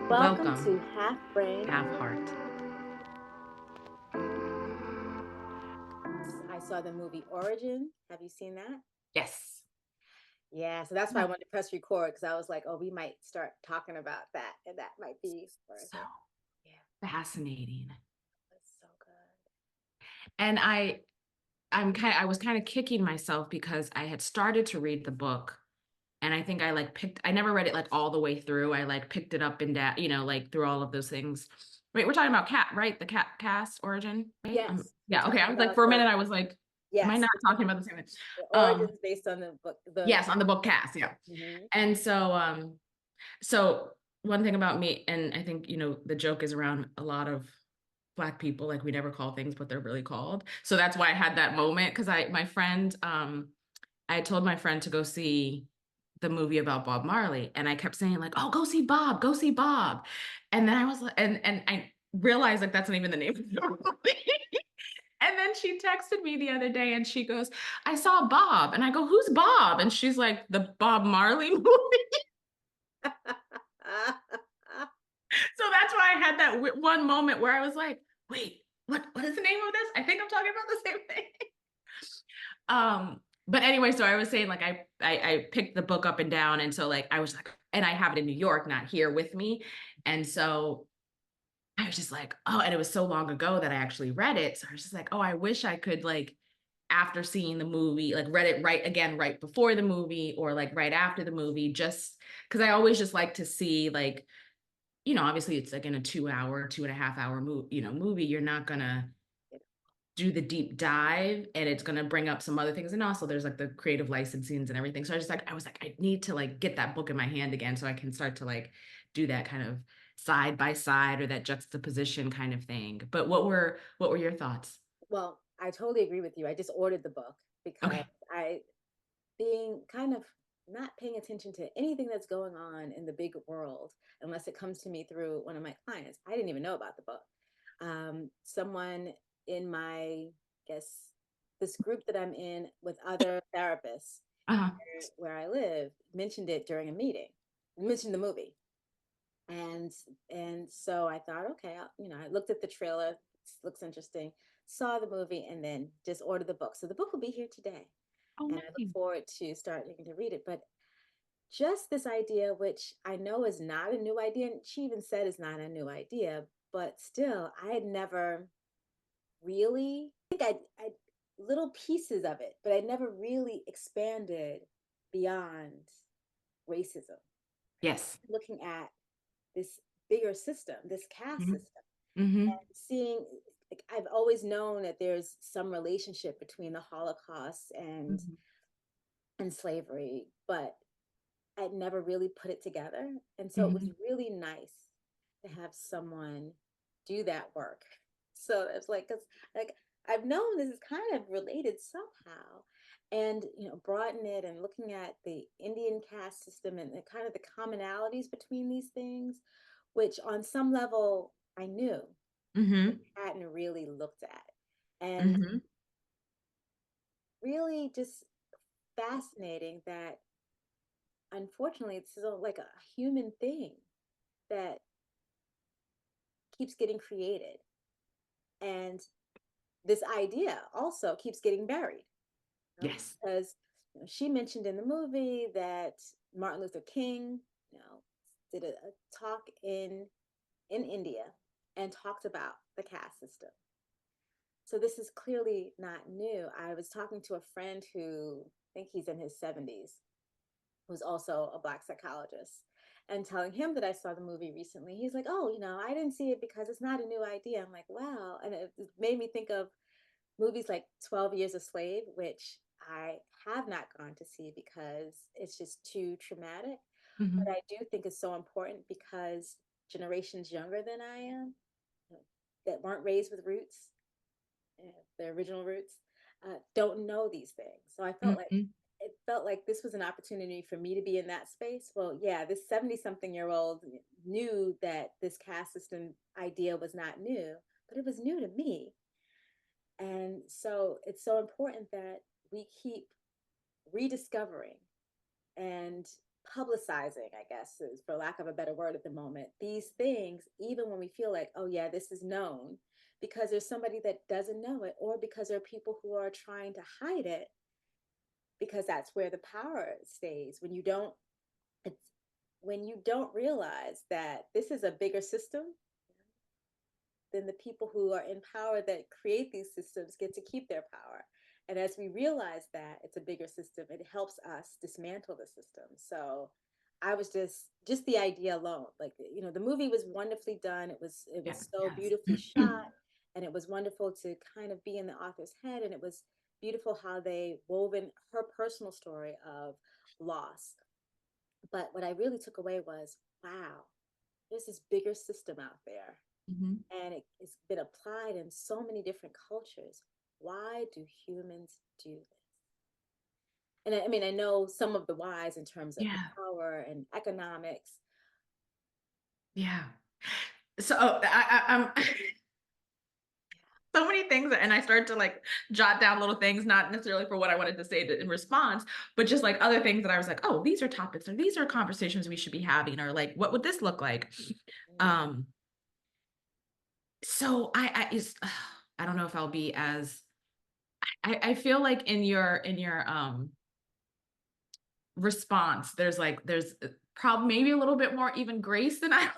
Welcome to Welcome, Half Brain. Half Heart. I saw the movie Origin. Have you seen that? Yes. Yeah, so that's why I Yeah. wanted to press record because I was like, oh, we might start talking about that, and that might be worth So it. Yeah, fascinating. that's so good. And I was kind of kicking myself because I had started to read the book and I think I never read it like all the way through. I like picked it up and down, like through all of those things. Wait, we're talking about cat, right? The cat cast origin, right? Yes, we're Yeah, okay. I talking was like, about for a the minute, I was like, am I yes, not we're talking talking about the same thing? the Um, Origins based on the book. The yes, on the book cast, yeah. Mhm. And so one thing about me, and I think, the joke is around a lot of Black people, like we never call things what they're really called. So that's why I had that moment because I had told my friend to go see the movie about Bob Marley, and I kept saying like, "Oh, go see Bob," and then I was like, and I realized like that's not even the name of the movie. And then she texted me the other day, and she goes, "I saw Bob," and I go, "Who's Bob?" And she's like, "The Bob Marley movie." So that's why I had that one moment where I was like, wait, what is the name of this? I think I'm talking about the same thing. But anyway, so I was saying like I picked the book up and down, and so like I was like, and I have it in New York, not here with me. And so I was just like, oh, and it was so long ago that I actually read it. So I was just like, oh, I wish I could like after seeing the movie, like read it right again, right before the movie, or like right after the movie, just because I always just like to see like obviously it's like in a 2 hour, 2.5 hour movie, you're not gonna do the deep dive and it's gonna bring up some other things. And also there's like the creative licensings and everything. So I was like, I need to like get that book in my hand again so I can start to like do that kind of side by side or that juxtaposition kind of thing. But what were your thoughts? Well, I totally agree with you. I just ordered the book because Okay. I being kind of not paying attention to anything that's going on in the big world unless it comes to me through one of my clients. I didn't even know about the book. Someone in my, guess, this group that I'm in with other therapists Uh-huh. where I live mentioned it during a meeting, mentioned the movie. And and so I thought, okay, I looked at the trailer, it looks interesting, saw the movie, and then just ordered the book. So the book will be here today Oh, and I look nice. forward to starting to read it. But just this idea, which I know is not a new idea, and she even said it's not a new idea, but still, I had never really, I little pieces of it, but I never really expanded beyond racism, Yes. looking at this bigger system, this caste Hmm. system, Hmm. and seeing. Like, I've always known that there's some relationship between the Holocaust Hmm. and slavery, but I'd never really put it together. And so it was Hmm. really nice to have someone do that work. So it's like, cause like I've known this is kind of related somehow. And broaden it and looking at the Indian caste system and the kind of the commonalities between these things, which on some level I knew, but Hmm. hadn't really looked at. And Hmm. really just fascinating that unfortunately it's still like a human thing that keeps getting created. And this idea also keeps getting buried Yes. because she mentioned in the movie that Martin Luther King, did a talk in India and talked about the caste system. So this is clearly not new. I was talking to a friend who I think he's in his 70s, who's also a Black psychologist, and telling him that I saw the movie recently. He's like, "Oh, I didn't see it because it's not a new idea." I'm like, "Wow." And it made me think of movies like 12 Years a Slave, which I have not gone to see because it's just too traumatic. But Hmm. I do think it's so important because generations younger than I am, that weren't raised with roots, the original roots, don't know these things. So I felt like Hmm. it felt like this was an opportunity for me to be in that space. Well, yeah, this 70 something year old knew that this caste system idea was not new, but it was new to me. And so it's so important that we keep rediscovering and publicizing, I guess, is for lack of a better word at the moment, these things, even when we feel like, oh, yeah, this is known, because there's somebody that doesn't know it, or because there are people who are trying to hide it, because that's where the power stays. It's when you don't realize that this is a bigger system, then the people who are in power that create these systems get to keep their power. And as we realize that it's a bigger system, it helps us dismantle the system. So I was just the idea alone. Like, the movie was wonderfully done. It Yeah. was so beautifully Yes. shot, and it was wonderful to kind of be in the author's head. And it was beautiful how they wove in her personal story of loss. But what I really took away was, wow, there's this bigger system out there, Mhm. and it's been applied in so many different cultures. Why do humans do this? And I mean, I know some of the whys in terms of the Yeah. power and economics. Yeah. So I'm so many things, and I started to like jot down little things, not necessarily for what I wanted to say in response, but just like other things that I was like, oh, these are topics, or these are conversations we should be having, or like, what would this look like? Um, so I don't know if I'll be as, I feel like in your response, there's probably maybe a little bit more even grace than I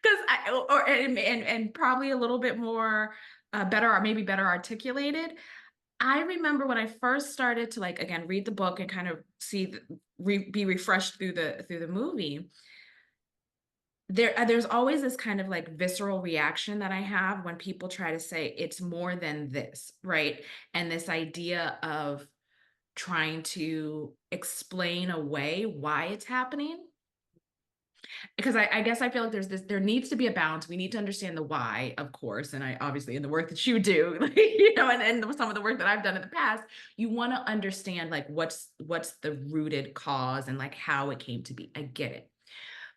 because I or and probably a little bit more better, or maybe better articulated. I remember when I first started to like again read the book and kind of see be refreshed through the movie. There's always this kind of like visceral reaction that I have when people try to say it's more than this, right? And this idea of trying to explain away why it's happening, because I guess I feel like there needs to be a balance. We need to understand the why, of course. And I obviously in the work that you do, like, and some of the work that I've done in the past, you want to understand like what's the rooted cause and like how it came to be. I get it.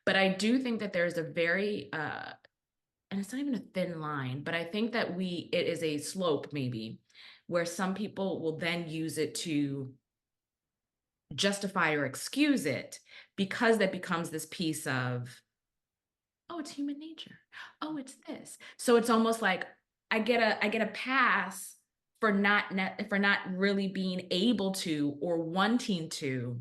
But I do think that there's a very and it's not even a thin line, but I think that it is a slope maybe where some people will then use it to justify or excuse it, because that becomes this piece of, oh, it's human nature. Oh, it's this. So it's almost like I get a pass for for not really being able to or wanting to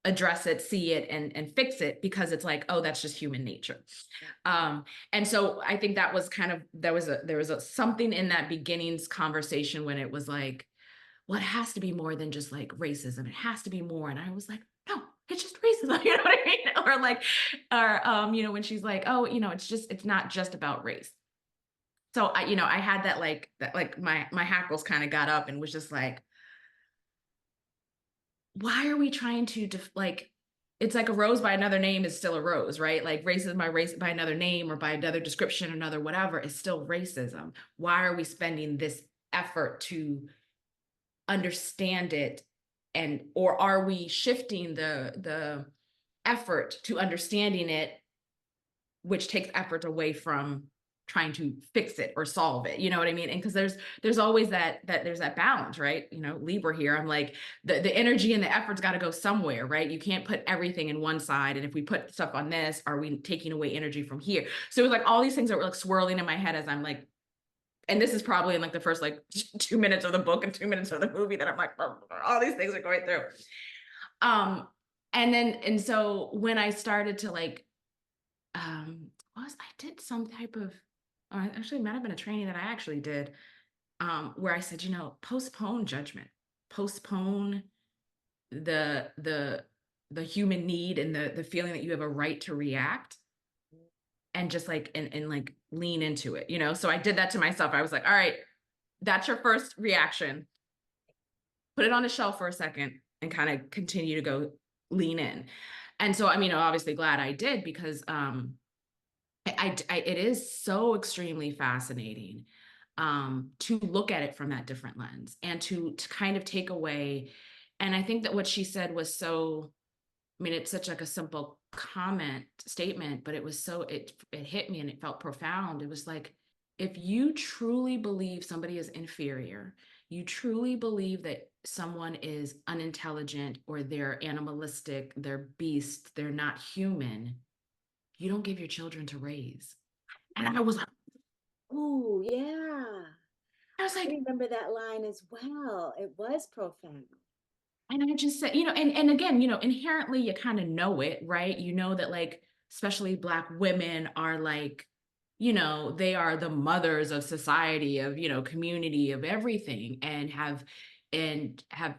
address it, see it, and fix it, because it's like, oh, that's just human nature. Um, and so I think that was kind of there was a something in that beginnings conversation when it was like, well, it has to be more than just like racism. It has to be more. And I was like, no, it's just racism. You know what I mean? Or like, when she's like, oh, it's not just about race. So I had that like my hackles kind of got up and was just like, why are we trying to like, it's like a rose by another name is still a rose, right? Like racism by race by another name or by another description, another whatever is still racism. Why are we spending this effort to understand it, and or are we shifting the effort to understanding it, which takes effort away from trying to fix it or solve it, you know what I mean? And because there's always that there's that balance, right? Libra here, I'm like, the energy and the effort's got to go somewhere, right? You can't put everything in one side, and if we put stuff on this, are we taking away energy from here? So it was like all these things that were like swirling in my head as I'm like, and this is probably in like the first like 2 minutes of the book and 2 minutes of the movie that I'm like, all these things are going through. And so when I started to like, I did some type of, actually it might have been a training that I actually did, where I said, postpone judgment, postpone the the human need and the feeling that you have a right to react, and just like and like lean into it. So I did that to myself. I was like, all right, that's your first reaction. Put it on the shelf for a second and kind of continue to go lean in. And so, I mean, I'm obviously glad I did, because it is so extremely fascinating to look at it from that different lens, and to kind of take away. And I think that what she said was so, I mean, it's such like a simple comment statement, but it was so, it hit me and it felt profound. It was like, if you truly believe somebody is inferior, you truly believe that someone is unintelligent or they're animalistic, they're beasts, they're not human, you don't give your children to raise. And Oh, yeah. I was I like, remember that line as well. It was profound. and I just said, and again, inherently you kind of know it, right? You know that like, especially Black women are like, they are the mothers of society, of, community, of everything, and have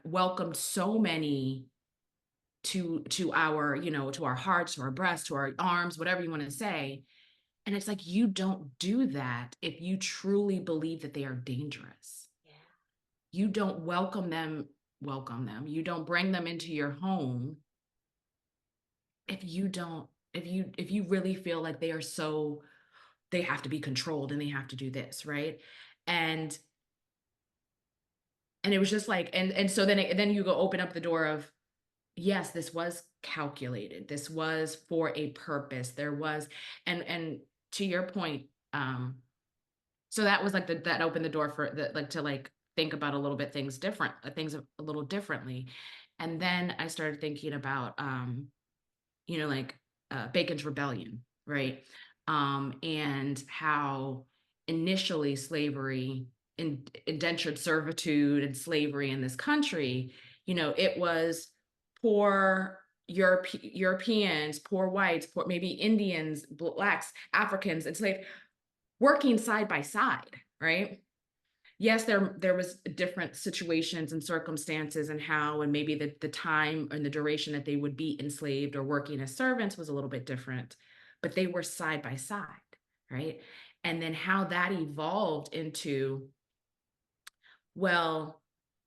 welcomed so many to our, to our hearts, to our breasts, to our arms, whatever you want to say. And it's like, you don't do that if you truly believe that they are dangerous. Yeah. You don't welcome them. You don't bring them into your home if you don't, if you really feel like they have to be controlled and they have to do this, right? And and it was just like, and so then you go open up the door of, yes, this was calculated. This was for a purpose. There was, and to your point, so that was like that opened the door for the like to like think about a little bit things a little differently. And then I started thinking about like Bacon's Rebellion, right? And how initially slavery, indentured servitude and slavery in this country, it was poor Europeans, poor whites, poor maybe Indians, Blacks, Africans, enslaved, working side by side, right? Yes, there was different situations and circumstances and how, and maybe the time and the duration that they would be enslaved or working as servants was a little bit different, but they were side by side, right? And then how that evolved into, well,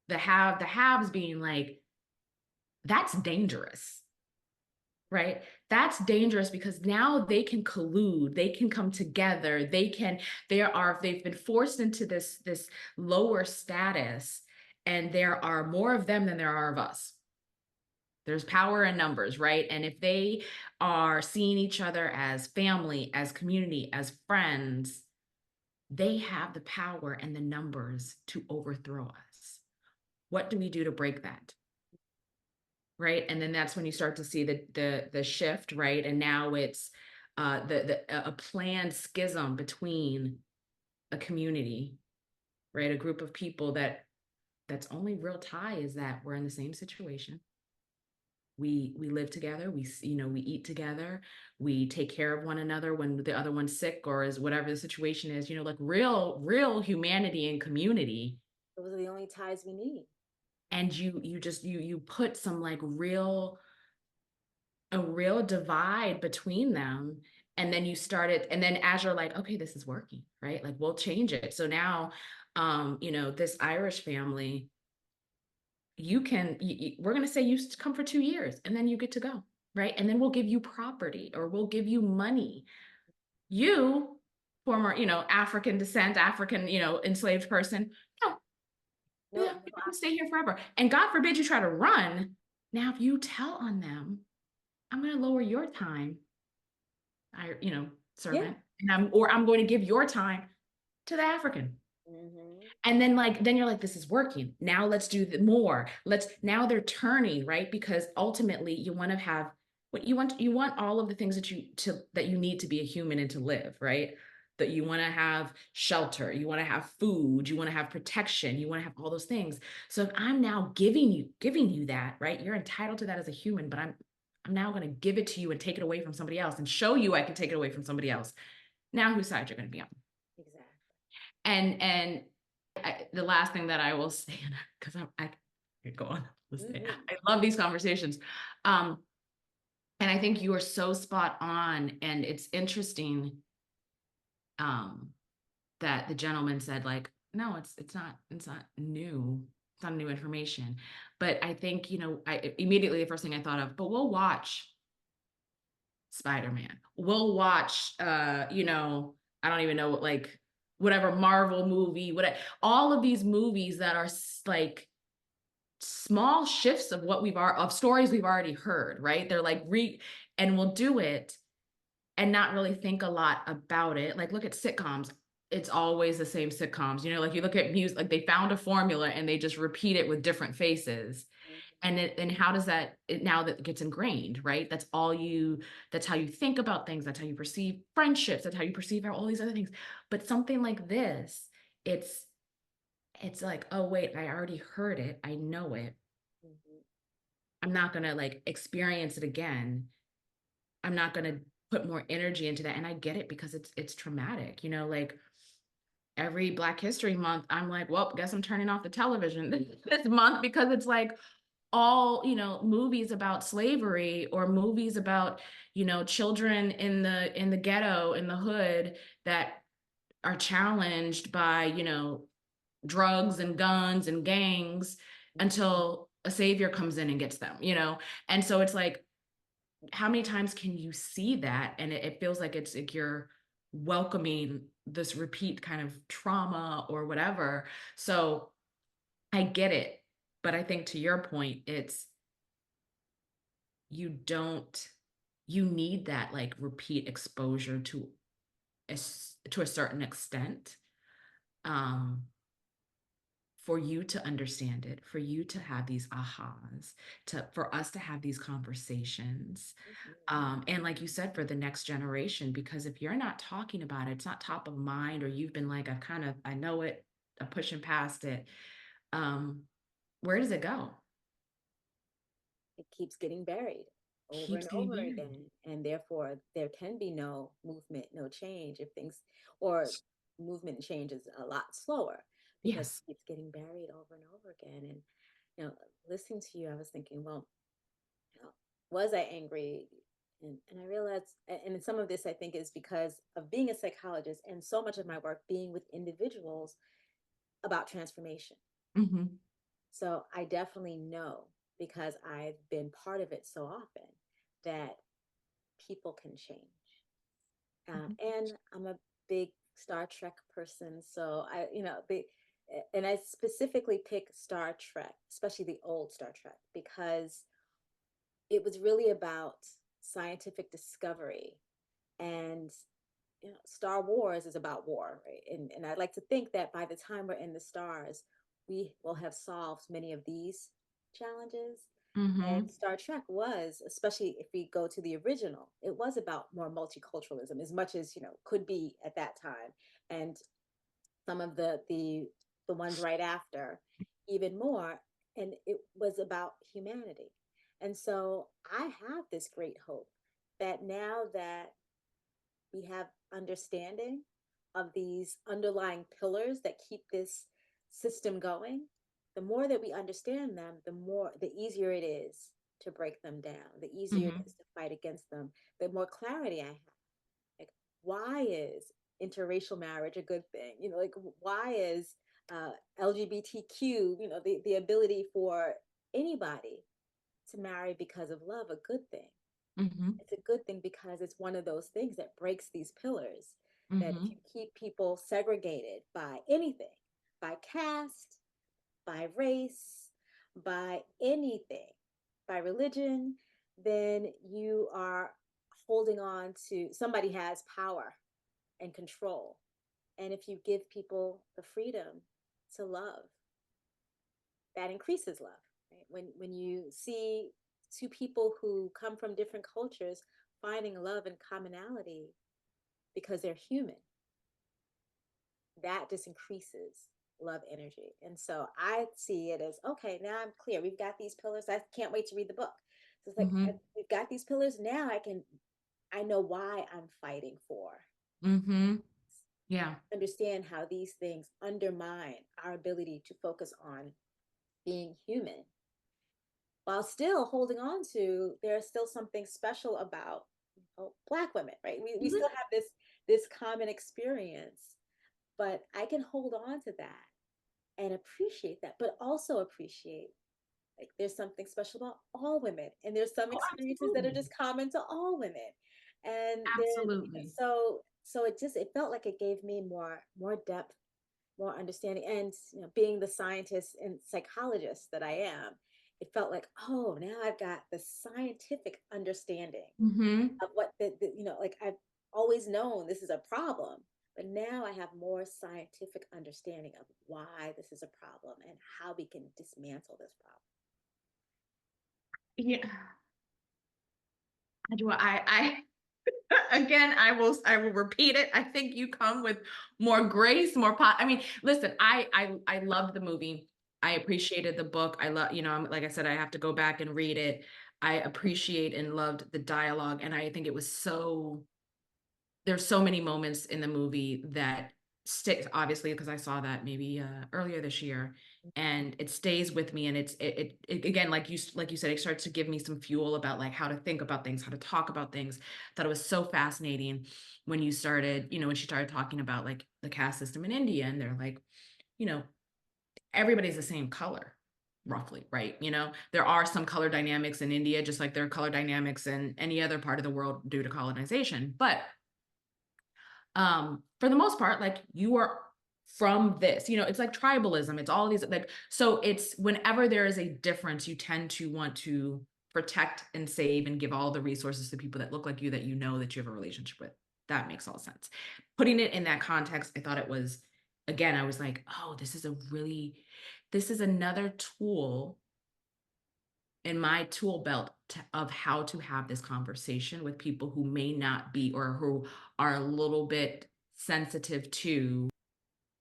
the haves being like, that's dangerous, right? That's dangerous because now they can collude, they can come together, they've been forced into this lower status, and there are more of them than there are of us. There's power in numbers, right? And if they are seeing each other as family, as community, as friends, they have the power and the numbers to overthrow us. What do we do to break that? Right, and then that's when you start to see the shift, right? And now it's a planned schism between a community, right? A group of people that's only real tie is that we're in the same situation. We live together, we eat together, we take care of one another when the other one's sick or is whatever the situation is, like real humanity and community. Those are the only ties we need. And you put some like a real divide between them, and then you started, and then as you're like, okay, this is working, right? Like, we'll change it. So now this Irish family, we're going to say you come for 2 years and then you get to go, right? And then we'll give you property or we'll give you money. You, former African descent, African enslaved person, no, No, yeah, no, you can stay here forever. And God forbid you try to run. Now if you tell on them, I'm going to lower your time, yeah. servant, and I'm going to give your time to the African. Mm-hmm. And then you're like, this is working. Now let's do more. Now they're turning, right? Because ultimately you want to have what you want all of the things that you need to be a human and to live, right? That you want to have shelter, you want to have food, you want to have protection, you want to have all those things. So if I'm now giving you that, right? You're entitled to that as a human, but I'm now going to give it to you and take it away from somebody else and show you I can take it away from somebody else. Now whose side you're going to be on? Exactly. And the last thing that I will say, because I could go on, Mm-hmm. I love these conversations. And I think you are so spot on. And it's interesting that the gentleman said, like, no, it's not new. It's not new information. But I think, I immediately the first thing I thought of, but we'll watch Spider-Man. We'll watch I don't even know, like whatever Marvel movie, all of these movies that are like small shifts of of stories we've already heard, right? They're like and we'll do it and not really think a lot about it. Like, look at sitcoms. it's always the same sitcoms. You know, like you look at music, like they found a formula and they just repeat it with different faces. Mhm. And how does that now that gets ingrained, right? That's how you think about things, that's how you perceive friendships, that's how you perceive all these other things. But something like this, it's it's like, oh wait, I already heard it, I know it. Mhm. I'm not gonna like experience it again. I'm not gonna put more energy into that. And I get it because it's traumatic, you know, like every Black History Month, I'm like, well, guess I'm turning off the television this month because it's like all, you know, movies about slavery or movies about, you know, children in the ghetto, in the hood that are challenged by, you know, drugs and guns and gangs until a savior comes in and gets them, you know? And so it's like, how many times can you see that? And it feels like it's like you're welcoming this repeat kind of trauma or whatever. So I get it. But I think to your point, it's you don't you need that like repeat exposure to a certain extent um for you to understand it, for you to have these ahas, to for us to have these conversations. Mhm. And like you said, for the next generation, because if you're not talking about it, it's not top of mind, or you've been like, I know it, I'm pushing past it. Um, where does it go? It keeps getting buried over Keeps and getting over buried. again. And therefore, there can be no movement, no change if things, or movement and change is a lot slower because Yes. it keeps getting buried over and over again. And, listening to you, I was thinking, well, was I angry? And I realized, and some of this I think is because of being a psychologist and so much of my work being with individuals about transformation. Hmm. So I definitely know because I've been part of it so often that people can change. And I'm a big Star Trek person, so and I specifically pick Star Trek, especially the old Star Trek, because it was really about scientific discovery. And Star Wars is about war, right? And I'd like to think that by the time we're in the stars, we will have solved many of these challenges. And Hmm. Star Trek was, especially if we go to the original, it was about more multiculturalism as much as could be at that time, and some of the ones right after, even more. And it was about humanity. And so I have this great hope that now that we have understanding of these underlying pillars that keep this system going, the more that we understand them, the easier it is to break them down, the easier it Hmm. is to fight against them, the more clarity I have. Like, why is interracial marriage a good thing? Like, why is LGBTQ, the ability for anybody to marry because of love a good thing? Hmm. It's a good thing because it's one of those things that breaks these pillars. That if you Hmm. keep people segregated by anything, by caste, by race, by anything, by religion, then you are holding on to somebody has power and control. And if you give people the freedom to love, that increases love. Right? When you see two people who come from different cultures finding love and commonality because they're human, that just increases love energy. And so I see it as, okay, now I'm clear. We've got these pillars. I can't wait to read the book. So it's like, Hmm. we've got these pillars. Now I know why I'm fighting for. Hmm. Yeah. Understand how these things undermine our ability to focus on being human while still holding on to there's still something special about Black women, right? We still Mhm. have this common experience, but I can hold on to that and appreciate that, but also appreciate like there's something special about all women, and there's some Oh, experiences that are absolutely. just common to all women, and there, Absolutely. so it felt like it gave me more depth, more understanding, and being the scientist and psychologist that I am, it felt like, oh, now I've got the scientific understanding Hmm. of what like I've always known this is a problem, But now I have more scientific understanding of why this is a problem and how we can dismantle this problem. Yeah. I again, I will repeat it. I think you come with more grace, more I mean, listen, I loved the movie. I appreciated the book. I love, like I said, I have to go back and read it. I appreciate and loved the dialogue, and I think it was there's so many moments in the movie that stick, obviously, because I saw that maybe earlier this year, and it stays with me. And it again, like you said, it starts to give me some fuel about like how to think about things, how to talk about things. Thought it was so fascinating when you started, when she started talking about like the caste system in India, and they're like, you know, everybody's the same color roughly, right? There are some color dynamics in India, just like there are color dynamics in any other part of the world due to colonization. But for the most part, like, you are from this, it's like tribalism, it's all these, like, so it's whenever there is a difference, you tend to want to protect and save and give all the resources to people that look like you, that that you have a relationship with. That makes all sense. Putting it in that context, I thought it was, again, I was like, oh, this is another tool in my tool belt of how to have this conversation with people who may not be, or who are a little bit sensitive to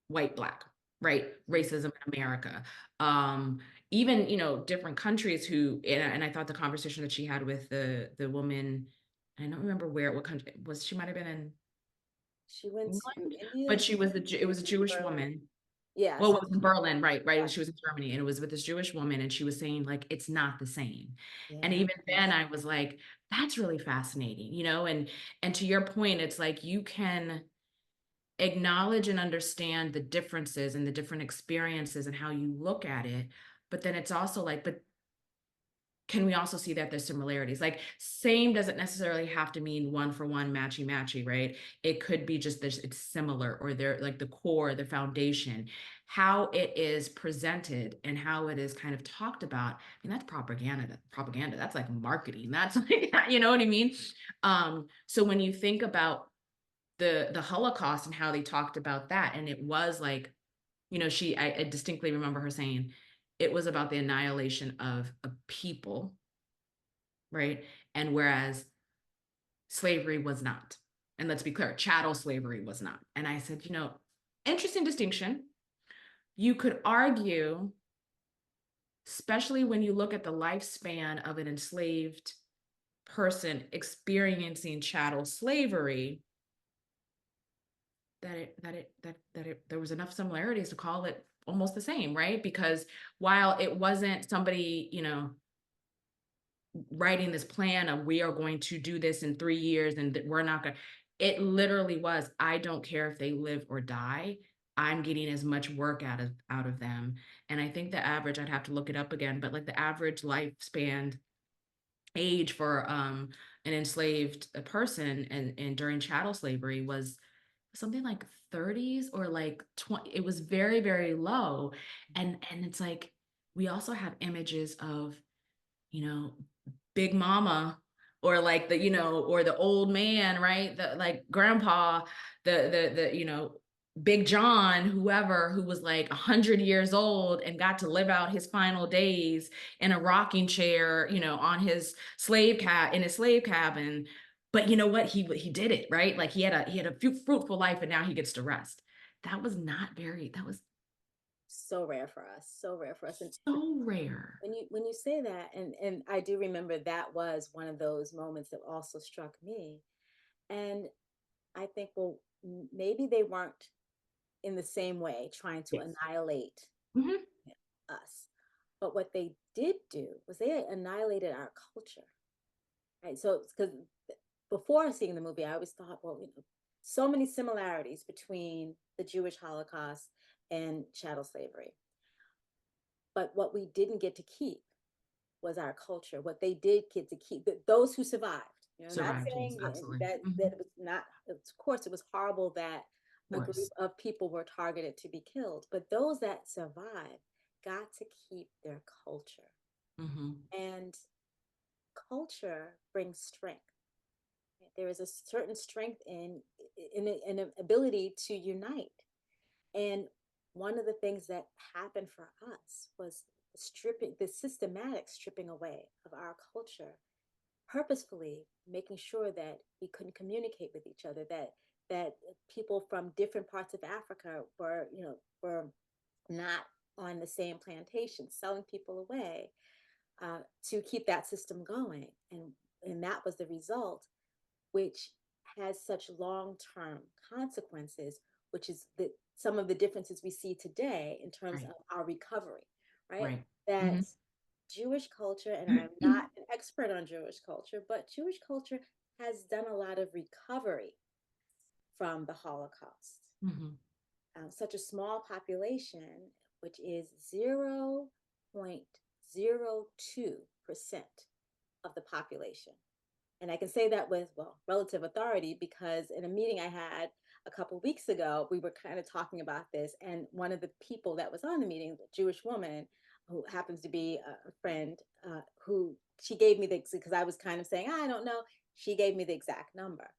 white, black, right, racism in America. um Even, different countries who, and I thought the conversation that she had with the woman, I don't remember what country was, she might have been in She went to England, India. but it was a Jewish Berlin. woman. Yeah, Well, she it was was in Berlin, right, right. right. She was in Germany, and it was with this Jewish woman, and she was saying like it's not the same. And Yeah. even then, I was like, that's really fascinating, and to your point, it's like you can acknowledge and understand the differences and the different experiences and how you look at it, but then it's also like, but can we also see that there's similarities? Like, same doesn't necessarily have to mean one for one, matchy matchy, right? It could be just this, it's similar, or they're like the core, the foundation, how it is presented and how it is kind of talked about. I mean, that's propaganda. That's like marketing. That's like, you know what I mean? So when you think about the Holocaust and how they talked about that, and it was like, I distinctly remember her saying it was about the annihilation of a people, right? And whereas slavery was not. And let's be clear, chattel slavery was not. And I said, interesting distinction. You could argue, especially when you look at the lifespan of an enslaved person experiencing chattel slavery, there was enough similarities to call it almost the same, right? Because while it wasn't somebody, writing this plan of, we are going to do this in 3 years, and that we're not going to, it literally was, I don't care if they live or die, I'm getting as much work out of them. And I think the average, I'd have to look it up again, but like the average lifespan age for an enslaved person, and during chattel slavery, was something like 30s, or like 20. It was very, very low. And it's like, we also have images of, you know Big Mama, or like or the old man, right? The like grandpa, the Big John, whoever, who was like 100 years old and got to live out his final days in a rocking chair, on his in his slave cabin. But you know what? He did it, right? Like he had a fruitful life, and now he gets to rest. That was So rare for us. So rare for us. And so rare. when you say that, and I do remember that was one of those moments that also struck me. And I think, well, maybe they weren't in the same way trying to Yes. annihilate Hmm. us. But what they did do was they annihilated our culture, right? So, because before seeing the movie, I always thought, well, so many similarities between the Jewish Holocaust and chattel slavery. But what we didn't get to keep was our culture. What they did get to keep, those who survived. Not Survived, yes, saying absolutely. that it was not. Of course, it was horrible that Of a group course. of people were targeted to be killed, but those that survived got to keep their culture, Hmm. and culture brings strength. There is a certain strength in an ability to unite. And one of the things that happened for us was the systematic stripping away of our culture, purposefully making sure that we couldn't communicate with each other, that people from different parts of Africa were not on the same plantation, selling people away to keep that system going. And that was the result, which has such long-term consequences, which is some of the differences we see today in terms Right. of our recovery, right? Right. That Mhm. Jewish culture, and I'm not an expert on Jewish culture, but Jewish culture has done a lot of recovery from the Holocaust. Mhm. Such a small population, which is 0.02% of the population. And I can say that with, well, relative authority, because in a meeting I had a couple of weeks ago, we were kind of talking about this. And one of the people that was on the meeting, a Jewish woman who happens to be a friend, who she gave me because I was kind of saying, I don't know. She gave me the exact number.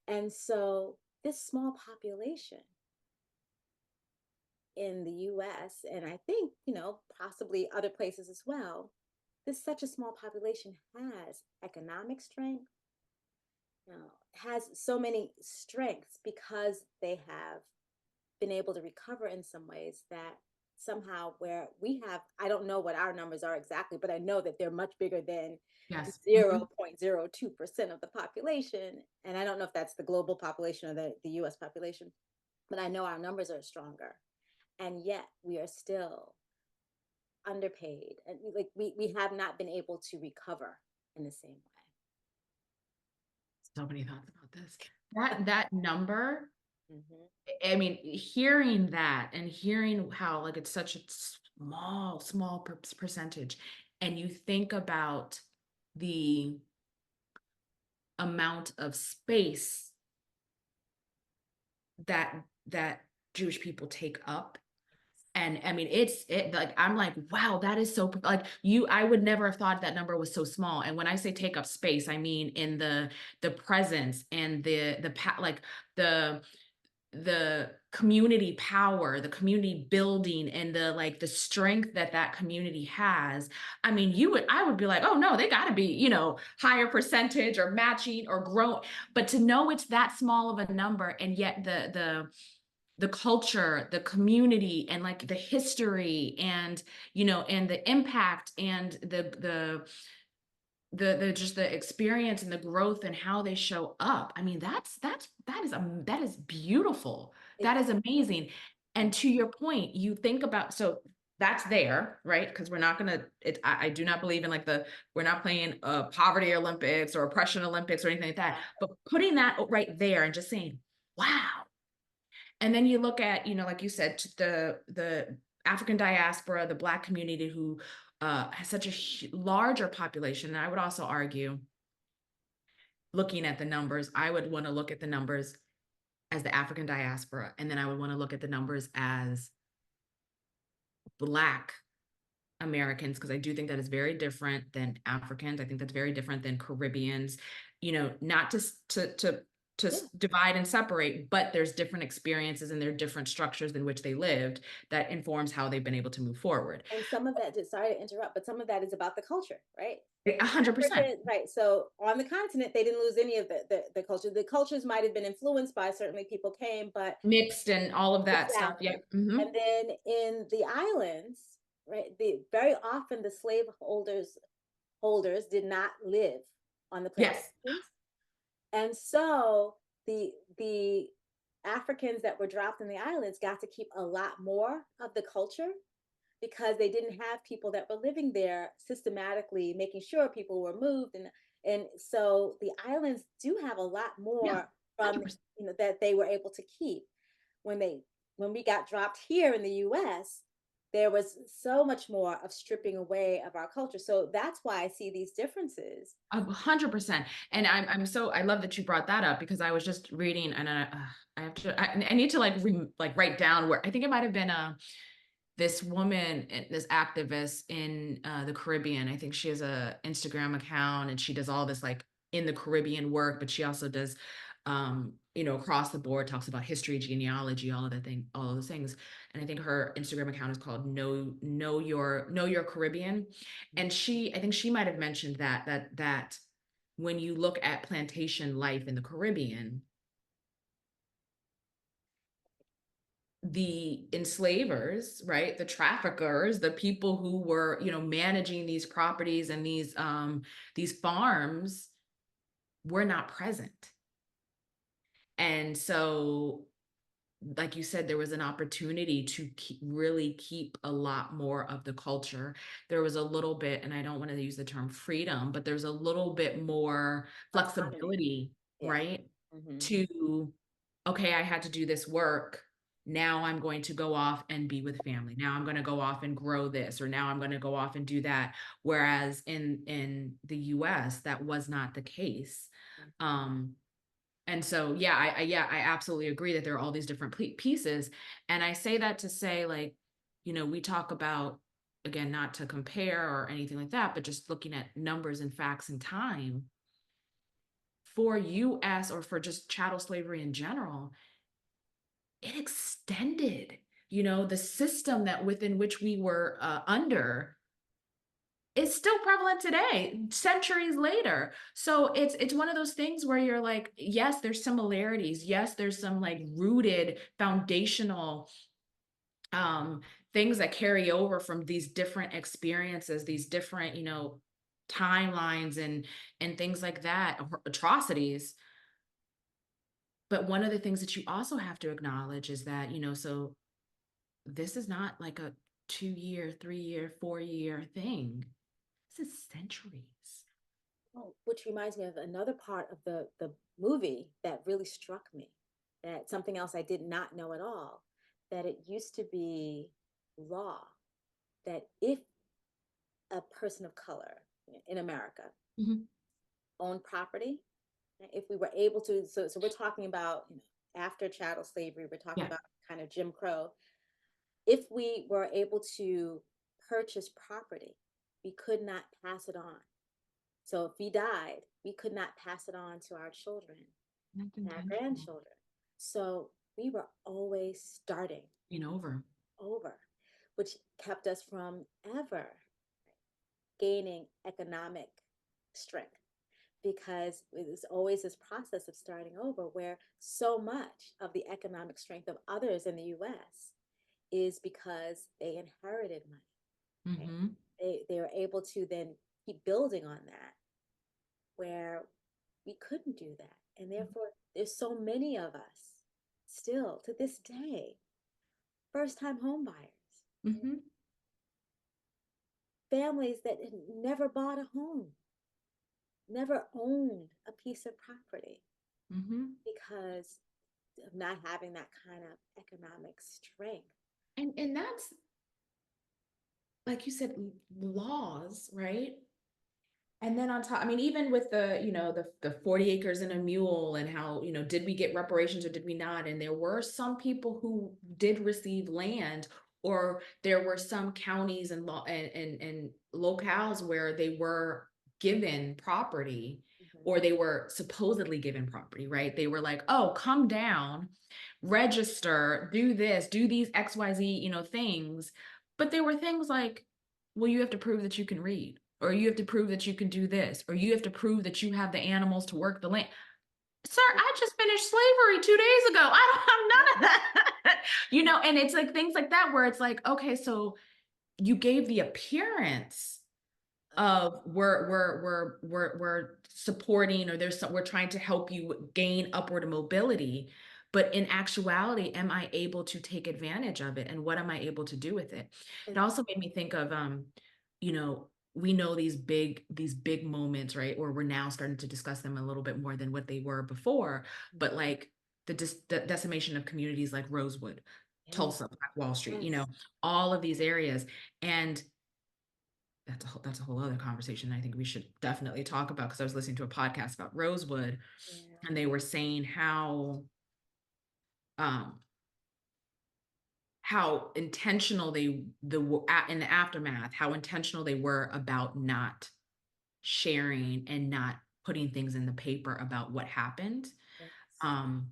And so this small population in the US, and I think, possibly other places as well, this such a small population has economic strength, has so many strengths because they have been able to recover in some ways that somehow where we have, I don't know what our numbers are exactly, but I know that they're much bigger than Yes. Mhm. 0.02% of the population. And I don't know if that's the global population or the US population, but I know our numbers are stronger. And yet we are still underpaid. And like we have not been able to recover in the same So many thoughts about this. That number, way. Hmm. I mean, hearing that and hearing how like it's such a small percentage, and you think about the amount of space that Jewish people take up. And I mean, it like I'm like, wow, that is so like I would never have thought that number was so small. And when I say take up space, I mean in the presence and like the the community power, the community building, and the strength that that community has. I mean, I would be like, oh no, they got to be, higher percentage or matching or grow. But to know it's that small of a number, and yet the culture, the community, and like the history, and and the impact, and the just the experience and the growth and how they show up. I mean, that is beautiful. It, That is amazing. And to your point, you think about, so that's there, right? Because we're not gonna I do not believe in like we're not playing poverty Olympics or oppression Olympics or anything like that. But putting that right there and just saying, wow. And then you look at, like you said, the African diaspora, the Black community, who has such a larger population. And I would also argue, looking at the numbers, I would want to look at the numbers as the African diaspora, and then I would want to look at the numbers as Black Americans, because I do think that is very different than Africans. I think that's very different than Caribbeans. Not to yeah. divide and separate, but there's different experiences and there are different structures in which they lived that informs how they've been able to move forward. And some of that, sorry to interrupt, but some of that is about the culture, right? 100%. Africa, right? So on the continent, they didn't lose any of the culture. The cultures might have been influenced by certainly people came, but Mixed and all of that stuff. Yeah. exactly. Hmm. And then in the islands, right? Very often the slave holders did not live on the Yes. plantations, and so the Africans that were dropped in the islands got to keep a lot more of the culture because they didn't have people that were living there systematically making sure people were moved, and so the islands do have a lot Yeah. more from 100%. that they were able to keep when they when we got dropped here in the US. There was so much more of stripping away of our culture, so that's why I see these differences. 100%. And I love that you brought that up, because I was just reading, and I have to, I need to like write down where, I think it might have been this woman, this activist in the Caribbean. I think she has a Instagram account, and she does all this like in the Caribbean work, but she also does, across the board, talks about history, genealogy, all of those things. And I think her Instagram account is called Know Your Caribbean. And I think she might have mentioned that when you look at plantation life in the Caribbean, the enslavers, right, the traffickers, the people who were, managing these properties and these farms were not present. And so, like you said, there was an opportunity to really keep a lot more of the culture. There was a little bit, and I don't want to use the term freedom, but there's a little bit more Autonomy. flexibility, Yeah. right? Mm-hmm. To, okay, I had to do this work. Now I'm going to go off and be with family. Now I'm going to go off and grow this, or now I'm going to go off and do that. Whereas in the US, that was not the case. Um, and so, yeah, I absolutely agree that there are all these different pieces. And I say that to say, like, we talk about, again, not to compare or anything like that, but just looking at numbers and facts and time for US, or for just chattel slavery in general, it extended, the system that within which we were under is still prevalent today, centuries later. So it's one of those things where you're like, yes, there's similarities. Yes, there's some like rooted foundational things that carry over from these different experiences, these different, timelines and things like that, atrocities. But one of the things that you also have to acknowledge is that, so this is not like a 2 year, 3 year, 4 year thing. This is centuries. Oh, which reminds me of another part of the movie that really struck me. That something else I did not know at all. That it used to be law that if a person of color in America Mhm. owned property, if we were able to, so we're talking about, after chattel slavery, we're talking Yeah. about kind of Jim Crow. If we were able to purchase property, we could not pass it on. So if we died, we could not pass it on to our children That's and our intentional. grandchildren. So we were always starting Over. over, which kept us from ever gaining economic strength, because it was always this process of starting over, where so much of the economic strength of others in the US is because they inherited money, right? Hmm. They were able to then keep building on that, where we couldn't do that. And therefore, there's so many of us still to this day, first time home buyers, Hmm. families that had never bought a home, never owned a piece of property Hmm. because of not having that kind of economic strength. And that's, like you said, laws, right? And then on top, I mean, even with the 40 acres and a mule, and how, did we get reparations or did we not? And there were some people who did receive land, or there were some counties and law and locales where they were given property, Mm-hmm. or they were supposedly given property, right? They were like, oh, come down, register, do this, do these XYZ, things. But there were things like, well, you have to prove that you can read, or you have to prove that you can do this, or you have to prove that you have the animals to work the land. Sir, I just finished slavery 2 days ago. I don't have none of that. And it's like things like that where it's like, okay, so you gave the appearance of we're supporting, or we're trying to help you gain upward mobility, but in actuality, am I able to take advantage of it, and what am I able to do with it? It And also made me think of you know we know these big moments, right, or we're now starting to discuss them a little bit more than what they were before, but like the decimation of communities like Rosewood, yes, Tulsa, Black Wall Street, yes, all of these areas. And that's a whole other conversation I think we should definitely talk about, because I was listening to a podcast about Rosewood, yeah. and they were saying um how intentional in the aftermath, how intentional they were about not sharing and not putting things in the paper about what happened. Yes. Um,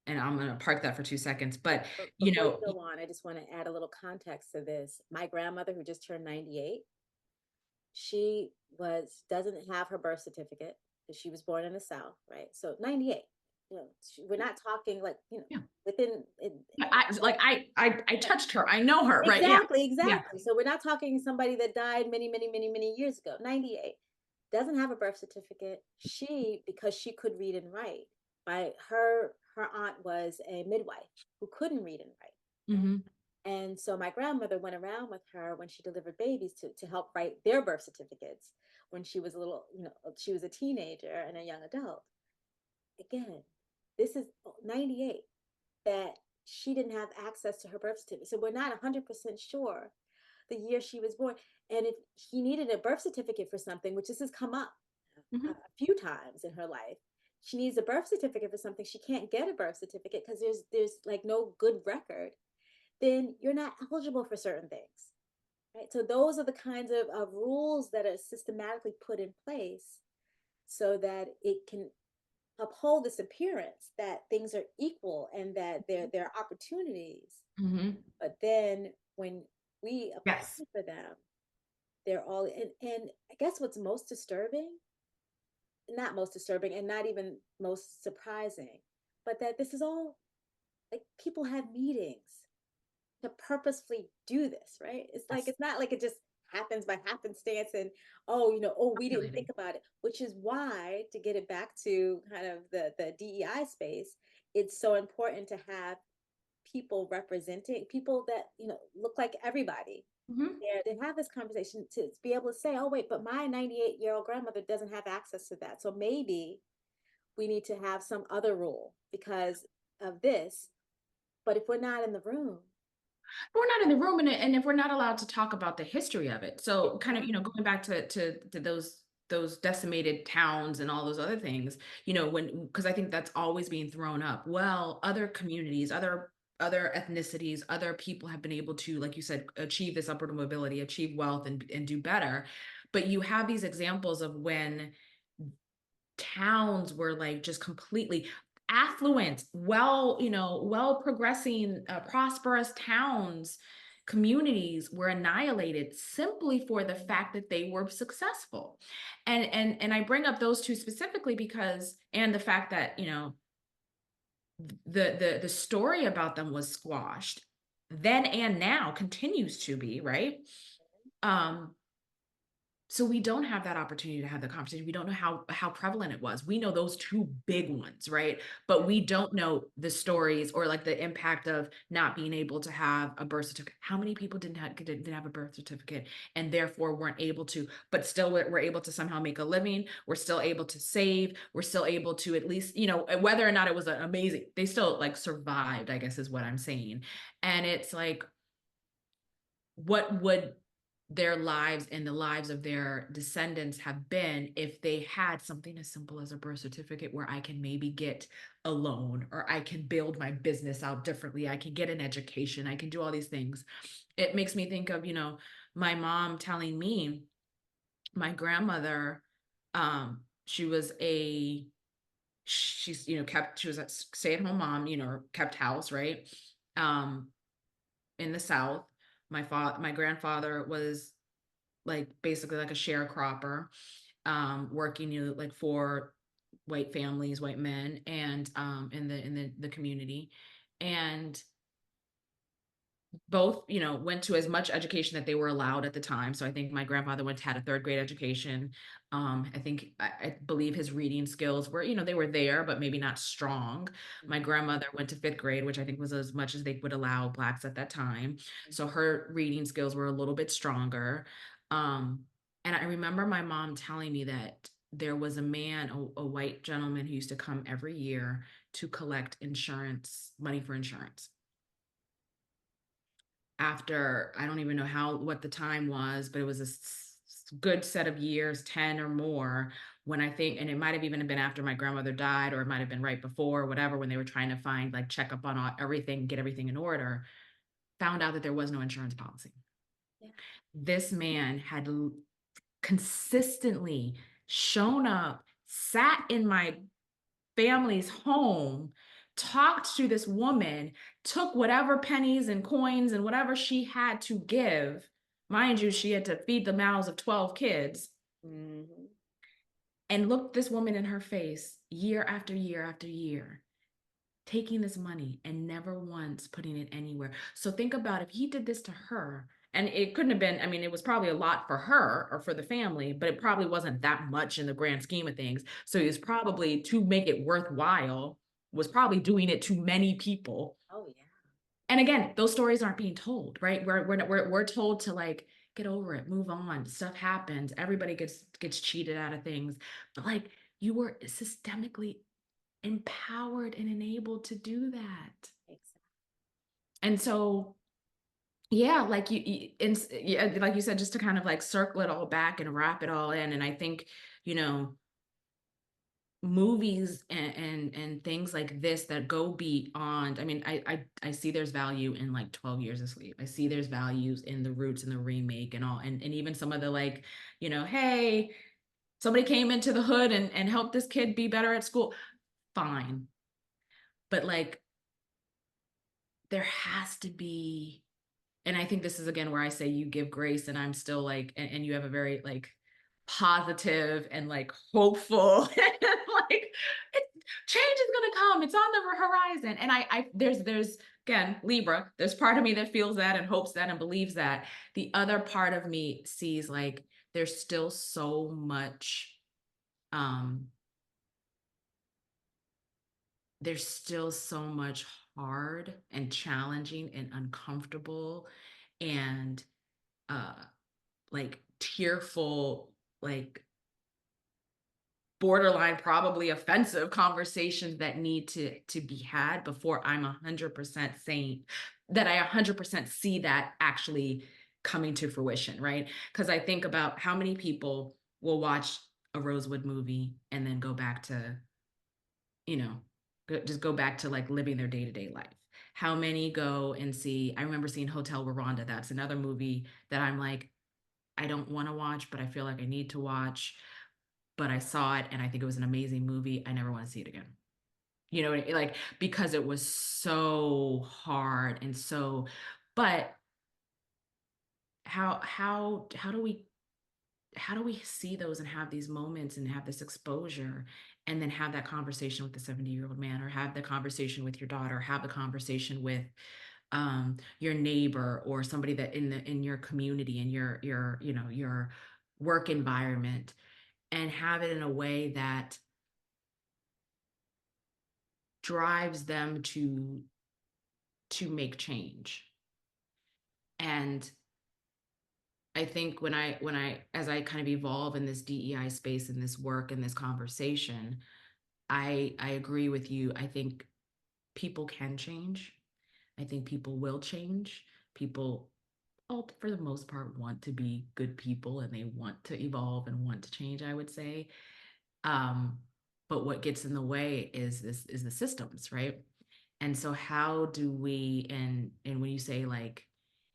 and I'm going to park that for 2 seconds, but you Before you know, go on, I just want to add a little context to this. My grandmother, who just turned 98, she doesn't have her birth certificate because she was born in the South, right? So 98, we're not talking like, yeah, within I yeah, touched her. I know her, right? Yeah. exactly, Yeah. exactly. So we're not talking somebody that died many, many, many, many years ago. 98 doesn't have a birth certificate. She, because she could read and write, by her aunt was a midwife who couldn't read and write, right? Hmm. And so my grandmother went around with her when she delivered babies to help write their birth certificates when she was a little, she was a teenager and a young adult. Again, this is 98, that she didn't have access to her birth certificate. So we're not 100% sure the year she was born. And if he needed a birth certificate for something, which this has come up a Hmm. few times in her life, she needs a birth certificate for something. She can't get a birth certificate because there's like no good record. Then you're not eligible for certain things, right? So those are the kinds of rules that are systematically put in place so that it can uphold this appearance that things are equal and that there are opportunities. Hmm. But then when we Yes. apply for them, they're all and I guess what's most disturbing, not most disturbing and not even most surprising, but that this is all like people have meetings to purposefully do this, right? It's like Yes. it's not like it just happens by happenstance and oh, oh, we didn't think Calculated. about it, which is why, to get it back to kind of the DEI space, it's so important to have people representing people that look like everybody Hmm. there. They have this conversation to be able to say, oh wait, but my 98-year-old grandmother doesn't have access to that, so maybe we need to have some other rule because of this. But if we're not in the room, We're not in the room, and if we're not allowed to talk about the history of it, so kind of, exactly. going back to those decimated towns and all those other things, when because I think that's always being thrown up. Well, other communities, other ethnicities, other people have been able to, like you said, achieve this upward mobility, achieve wealth, and do better. But you have these examples of when towns were like just completely affluent, well progressing, prosperous towns, communities were annihilated simply for the fact that they were successful. And I bring up those two specifically because, and the fact that, the story about them was squashed then and now continues to be, right? um so we don't have that opportunity to have the conversation. We don't know how prevalent it was. We know those two big ones, right? But we don't know the stories or like the impact of not being able to have a birth certificate. How many people didn't have a birth certificate and therefore weren't able to, but still were able to somehow make a living. We're still able to save. We're still able to at least, whether or not it was amazing, they still like survived, I guess is what I'm saying. And it's like, what would their lives and the lives of their descendants have been if they had something as simple as a birth certificate where I can maybe get a loan, or I can build my business out differently, I can get an education, I can do all these things. It makes me think of, my mom telling me, my grandmother, she was she's, she was a stay-at-home mom, kept house, right? um in the South. My grandfather was like basically like a sharecropper, working, like for white families, white men, and in the community. And both, went to as much education that they were allowed at the time. So I think my grandfather had a third grade education. I believe his reading skills were, they were there, but maybe not strong. My Mhm, grandmother went to fifth grade, which I think was as much as they would allow Blacks at that time. So her reading skills were a little bit stronger. Um, and I remember my mom telling me that there was a man, a white gentleman, who used to come every year to collect insurance money for insurance after, I don't even know what the time was, but it was a good set of years, 10 or more, when I think, and it might have even been after my grandmother died, or it might have been right before, whatever, when they were trying to find, like, check up on everything, get everything in order, found out that there was no insurance policy. yeah. This man had consistently shown up, sat in my family's home, talked to this woman, took whatever pennies and coins and whatever she had to give. Mind you, she had to feed the mouths of 12 kids, Mhm. and looked this woman in her face year after year after year, taking this money and never once putting it anywhere. So think about if he did this to her, and it couldn't have been, I mean, it was probably a lot for her or for the family, but it probably wasn't that much in the grand scheme of things. So he was probably, to make it worthwhile, was probably doing it to many people. Oh, yeah. And again, those stories aren't being told, right? We're told to like get over it, move on. Stuff happens. Everybody gets cheated out of things, but like you were systemically empowered and enabled to do that. Exactly. And so, yeah, like yeah, like you said, just to kind of like circle it all back and wrap it all in. And I think, you know, movies and things like this that go beyond, I mean, I see there's value in like 12 Years a Slave. I see there's values in the Roots and the remake and all, and even some of the like, you know, hey, somebody came into the hood and helped this kid be better at school. Fine. But like there has to be, and I think this is again where I say you give grace, and I'm still like, and you have a very like positive and like hopeful and like it, change is gonna come. It's on the horizon. And I there's again Libra. There's part of me that feels that and hopes that and believes that. The other part of me sees like there's still so much um there's still so much hard and challenging and uncomfortable and uh like tearful, like borderline probably offensive conversations that need to be had before I'm 100% saying that I 100% see that actually coming to fruition, right? Because I think about how many people will watch a Rosewood movie and then go back to, you know, just go back to like living their day-to-day life. How many go and see, I remember seeing Hotel Rwanda. That's another movie that I'm like, I don't want to watch, but I feel like I need to watch. But I saw it and I think it was an amazing movie. I never want to see it again. You know, like because it was so hard and so, but how do we see those and have these moments and have this exposure and then have that conversation with the 70-year-old man, or have the conversation with your daughter, have the conversation with your neighbor or somebody that in your community, in your you know your work environment, and have it in a way that drives them to make change. And I think when I as I kind of evolve in this DEI space, in this work, in this conversation, I agree with you. I think people can change. I think people will change. People all for the most part want to be good people and they want to evolve and want to change, I would say. Um, but what gets in the way is the systems, right? And so how do we, and when you say like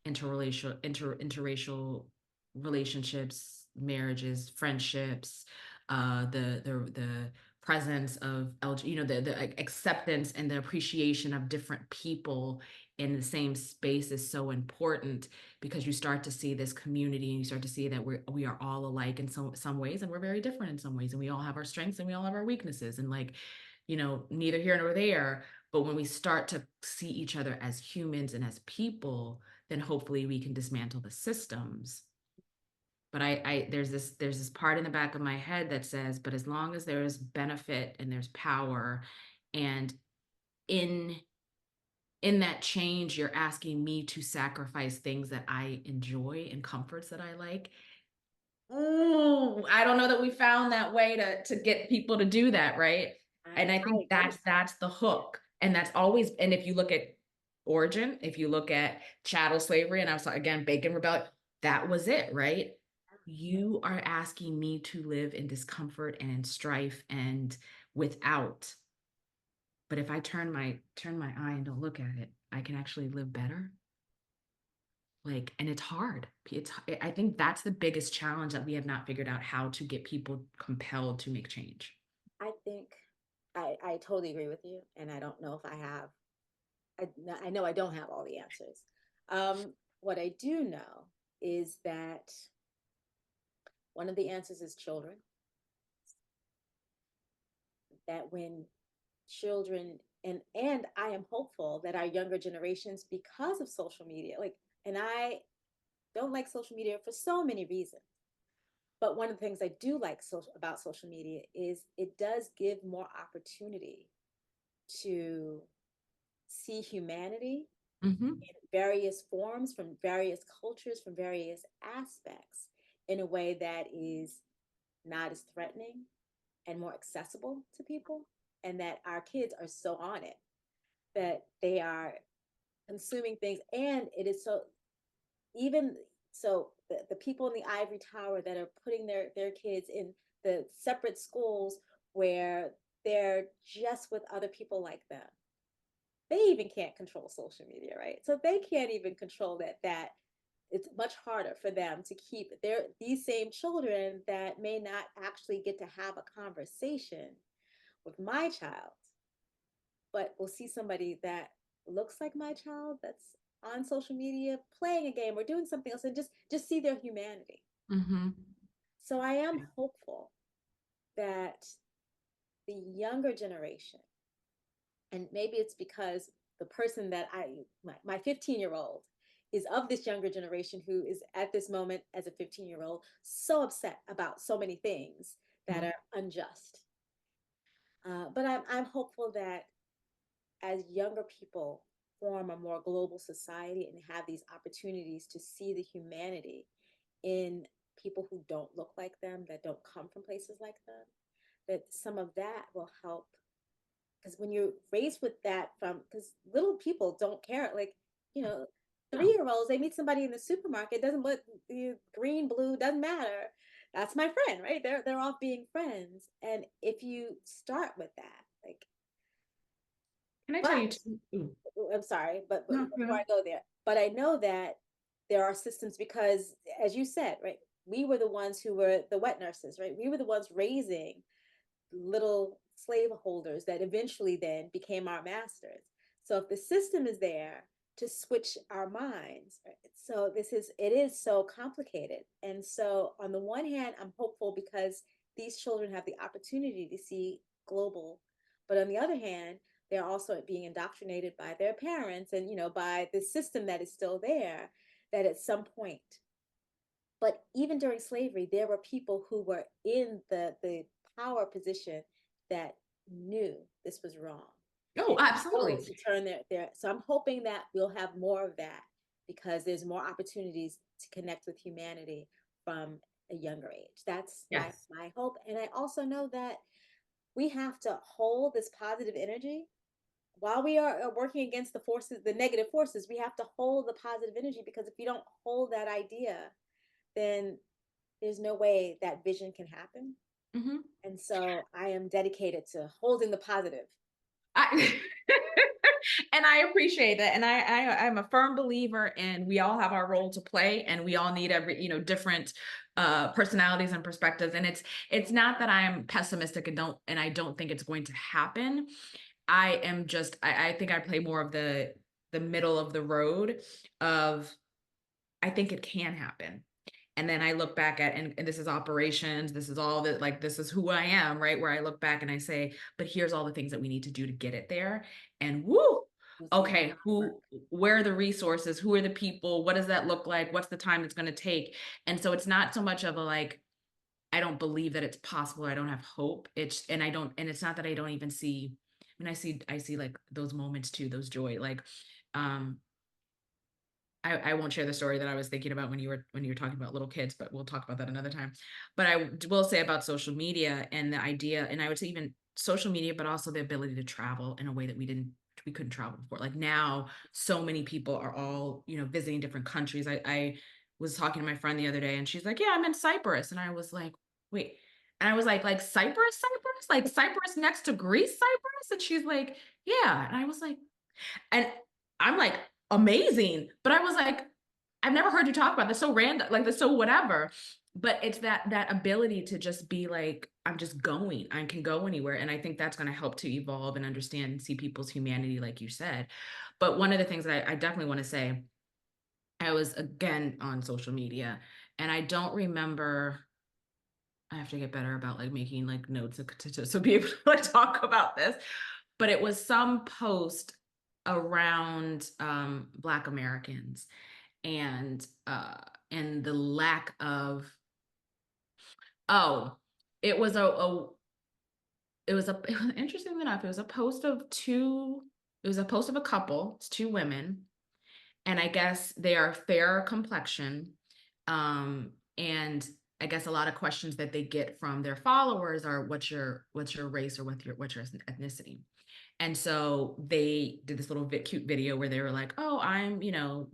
interracial relationships, marriages, friendships, the presence of LG, you know, the like, acceptance and the appreciation of different people in the same space is so important, because you start to see this community and you start to see that we are all alike in some ways, and we're very different in some ways, and we all have our strengths and we all have our weaknesses, and like, you know, neither here nor there. But when we start to see each other as humans and as people, then hopefully we can dismantle the systems. But there's this part in the back of my head that says, but as long as there is benefit and there's power, and in in that change, you're asking me to sacrifice things that I enjoy and comforts that I like. Ooh, I don't know that we found that way to get people to do that, right? And I I think agree. that's the hook. And that's always, and if you look at origin, if you look at chattel slavery, and I was again, Bacon Rebellion, that was it, right? You are asking me to live in discomfort and in strife and without. But if I turn my eye and don't look at it, I can actually live better. Like, and it's hard. I think that's the biggest challenge, that we have not figured out how to get people compelled to make change. think I totally agree with you, and I don't know if I have. I know I don't have all the answers. What I do know is that one of the answers is children. That when children and I am hopeful that our younger generations, because of social media, like, and I don't like social media for so many reasons. But one of the things I do like about social media is it does give more opportunity to see humanity Hmm. in various forms, from various cultures, from various aspects, in a way that is not as threatening and more accessible to people. And that our kids are so on it that they are consuming things. And it is so, even so, the people in the ivory tower that are putting their kids in the separate schools where they're just with other people like them, they even can't control social media, right? So they can't even control that it's much harder for them to keep these same children that may not actually get to have a conversation with my child, but will see somebody that looks like my child that's on social media playing a game or doing something else, and just see their humanity. Hmm. So I am hopeful that the younger generation, and maybe it's because the person that my 15-year-old is of this younger generation, who is at this moment as a 15-year-old so upset about so many things that are unjust. But I'm hopeful that as younger people form a more global society and have these opportunities to see the humanity in people who don't look like them, that don't come from places like them, that some of that will help. Because when you're raised with that, from because little people don't care, like, you know, No. 3-year-olds, they meet somebody in the supermarket, doesn't look green, blue, doesn't matter. That's my friend, right? They're off being friends. And if you start with that, like, Can I tell but you too? Ooh. I'm sorry, but No, before no. I go there, but I know that there are systems because, as you said, right, we were the ones who were the wet nurses, right? We were the ones raising little slave holders that eventually then became our masters. So if the system is there to switch our minds, right? So it is so complicated. And so on the one hand, I'm hopeful because these children have the opportunity to see global, but on the other hand, they're also being indoctrinated by their parents and, by the system that is still there, that at some point, but even during slavery, there were people who were in the power position that knew this was wrong Oh, and willing absolutely. to turn their. So I'm hoping that we'll have more of that because there's more opportunities to connect with humanity from a younger age. That's my Yes. my hope, and I also know that we have to hold this positive energy while we are working against the forces, the negative forces. We have to hold the positive energy, because if you don't hold that idea, then there's no way that vision can happen. Hmm. And so I am dedicated to holding the positive. I and I appreciate that. And I'm a firm believer in we all have our role to play and we all need every, different personalities and perspectives. And it's not that I'm pessimistic and I don't think it's going to happen. I think I play more of the middle of the road of I think it can happen. And then I look back at, and this is operations, this is all that, like, this is who I am, right? Where I look back and I say, but here's all the things that we need to do to get it there. And woo, It's a lot okay, of work. where are the resources? Who are the people? What does that look like? What's the time it's going to take? And so it's not so much of a like, I don't believe that it's possible. I don't have hope. And it's not that I don't even see, I mean, I see like those moments too, those joy, like, um, I won't share the story that I was thinking about when you were talking about little kids, but we'll talk about that another time. But will say about social media and the idea, and I would say even social media, but also the ability to travel in a way that we couldn't travel before. Like now, so many people are all, visiting different countries. I was talking to my friend the other day and she's like, yeah, I'm in Cyprus. And I was like, wait. And I was like Cyprus? Like Cyprus next to Greece, Cyprus? And she's like, yeah. And I was like, and I'm like, amazing. But I was like, I've never heard you talk about this. So random, like that's so whatever. but it's that ability to just be like, I'm just going, I can go anywhere. And I think that's going to help to evolve and understand and see people's humanity, like you said. But one of the things that I definitely want to say, I was again on social media, and I don't remember. I have to get better about like making like notes to be able to like talk about this. But it was some post around Black Americans and the lack of, oh, it was it was interesting enough, it was a post of two, it was a post of a couple, it's two women, and I guess they are fair complexion. And I guess a lot of questions that they get from their followers are what's your race or what's your ethnicity. And so they did this little cute video where they were like, "Oh, I'm,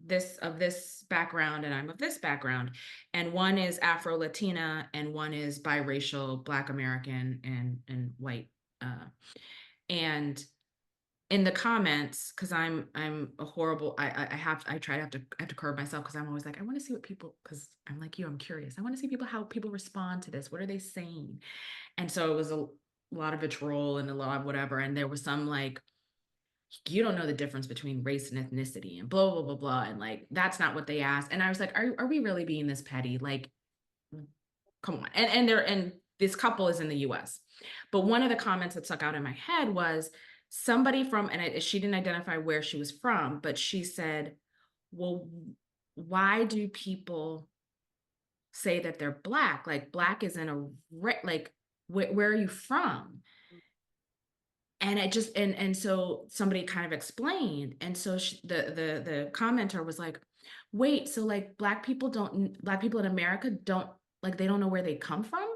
this of this background and I'm of this background." And one is Afro Latina and one is biracial, Black American and white. Uh, and in the comments, because I'm a horrible, I try to have to curb myself, because I'm always like, I want to see what people, because I'm like you, I'm curious, I want to see how people respond to this, what are they saying. And so it was a lot of vitriol and a lot of whatever, and there was some like, you don't know the difference between race and ethnicity and blah blah blah blah, and like that's not what they asked. And I was like, are we really being this petty? Like, come on. And this couple is in the US. But one of the comments that stuck out in my head was somebody from, and she didn't identify where she was from, but she said, well, why do people say that they're Black? Like, Black is in a, like, where are you from? And it just, and so somebody kind of explained. And so the commenter was like, wait, so like Black people in America don't, like, they don't know where they come from?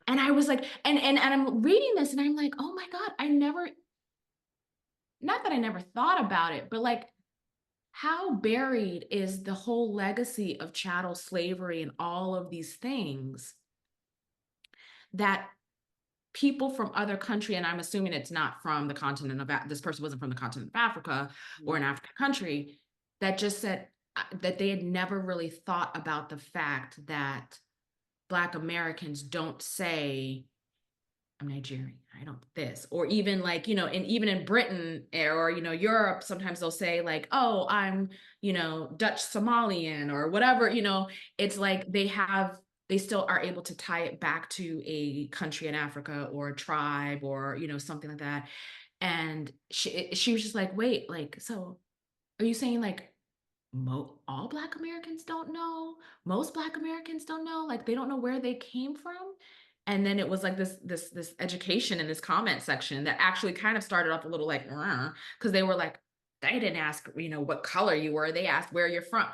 And I was like, and I'm reading this and I'm like, oh my God, not that I never thought about it, but like, how buried is the whole legacy of chattel slavery and all of these things that people from other country, and I'm assuming it's not from the continent of, this person wasn't from the continent of Africa or an African country, that just said that they had never really thought about the fact that Black Americans don't say, I'm Nigerian, I don't this, or even like, and even in Britain or, Europe, sometimes they'll say like, oh, I'm, Dutch Somalian or whatever, it's like they still are able to tie it back to a country in Africa or a tribe or, something like that. And she was just like, wait, like, so are you saying like all Black Americans don't know? Most Black Americans don't know? Like, they don't know where they came from? And then it was like this education in this comment section that actually kind of started off a little like, because they were like, they didn't ask, what color you were. They asked where you're from.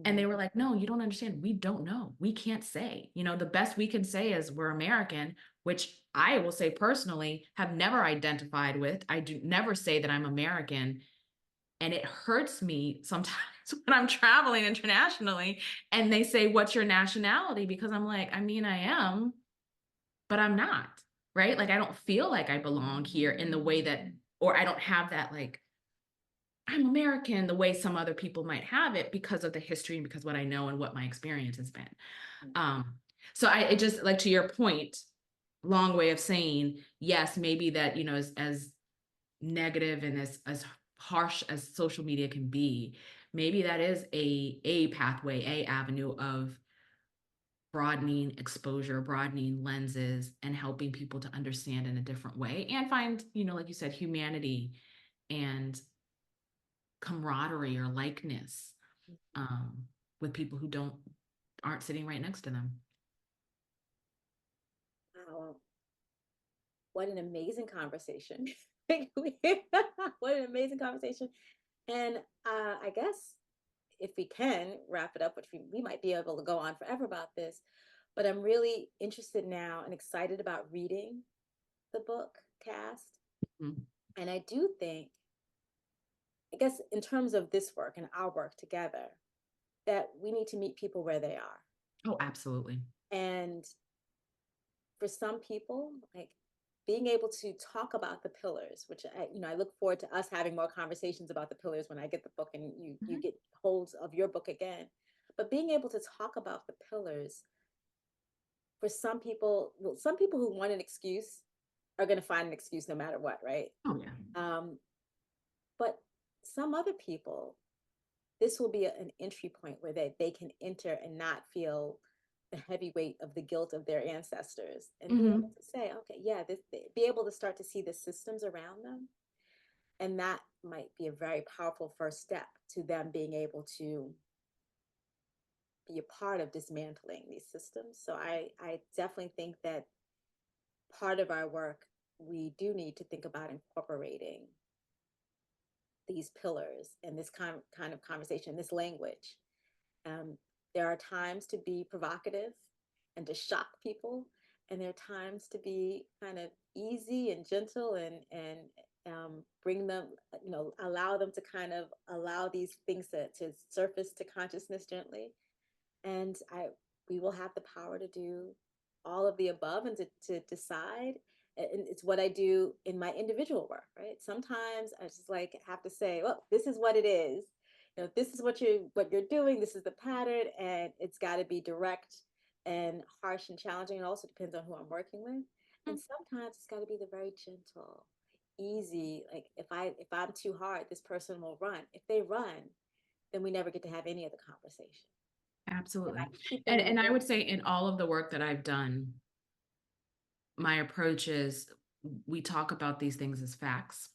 And they were like, no, you don't understand. We don't know. We can't say. The best we can say is we're American, which I will say personally have never identified with. I do never say that I'm American. And it hurts me sometimes when I'm traveling internationally and they say, what's your nationality? Because I'm like, I mean, I am, but I'm not, right? Like, I don't feel like I belong here in the way that, or I don't have that, like, I'm American the way some other people might have it because of the history and because what I know and what my experience has been. So it just, like, to your point, long way of saying, yes, maybe that, as negative and as harsh as social media can be, maybe that is a pathway, a avenue of broadening exposure, broadening lenses, and helping people to understand in a different way and find, like you said, humanity and camaraderie or likeness with people who aren't sitting right next to them. Wow, what an amazing conversation. What an amazing conversation. And I guess if we can wrap it up, which we might be able to go on forever about this, but I'm really interested now and excited about reading the book Caste. Mm-hmm. And I do think, I guess, in terms of this work and our work together, that we need to meet people where they are. Oh, absolutely. And for some people, like being able to talk about the pillars, which I look forward to us having more conversations about the pillars when I get the book and you get holds of your book again. But being able to talk about the pillars for some people, well, some people who want an excuse are going to find an excuse no matter what, right? Oh yeah. Um, but some other people, this will be an entry point where they can enter and not feel the heavy weight of the guilt of their ancestors and be able Hmm. to say, okay, yeah, this, be able to start to see the systems around them. And that might be a very powerful first step to them being able to be a part of dismantling these systems. So I definitely think that part of our work, we do need to think about incorporating these pillars and this kind of conversation, this language. Um, there are times to be provocative and to shock people, and there are times to be kind of easy and gentle and bring them, allow them to kind of allow these things to surface to consciousness gently. And we will have the power to do all of the above and to decide. And it's what I do in my individual work, right? Sometimes I just like have to say, well, this is what it is. This is what you're doing. This is the pattern, and it's got to be direct and harsh and challenging. It also depends on who I'm working with. And sometimes it's got to be the very gentle, easy. Like if I'm too hard, this person will run. If they run, then we never get to have any of the conversation. And I Absolutely. keep them And in the I room. would say in all of the work that I've done, my approach is we talk about these things as facts,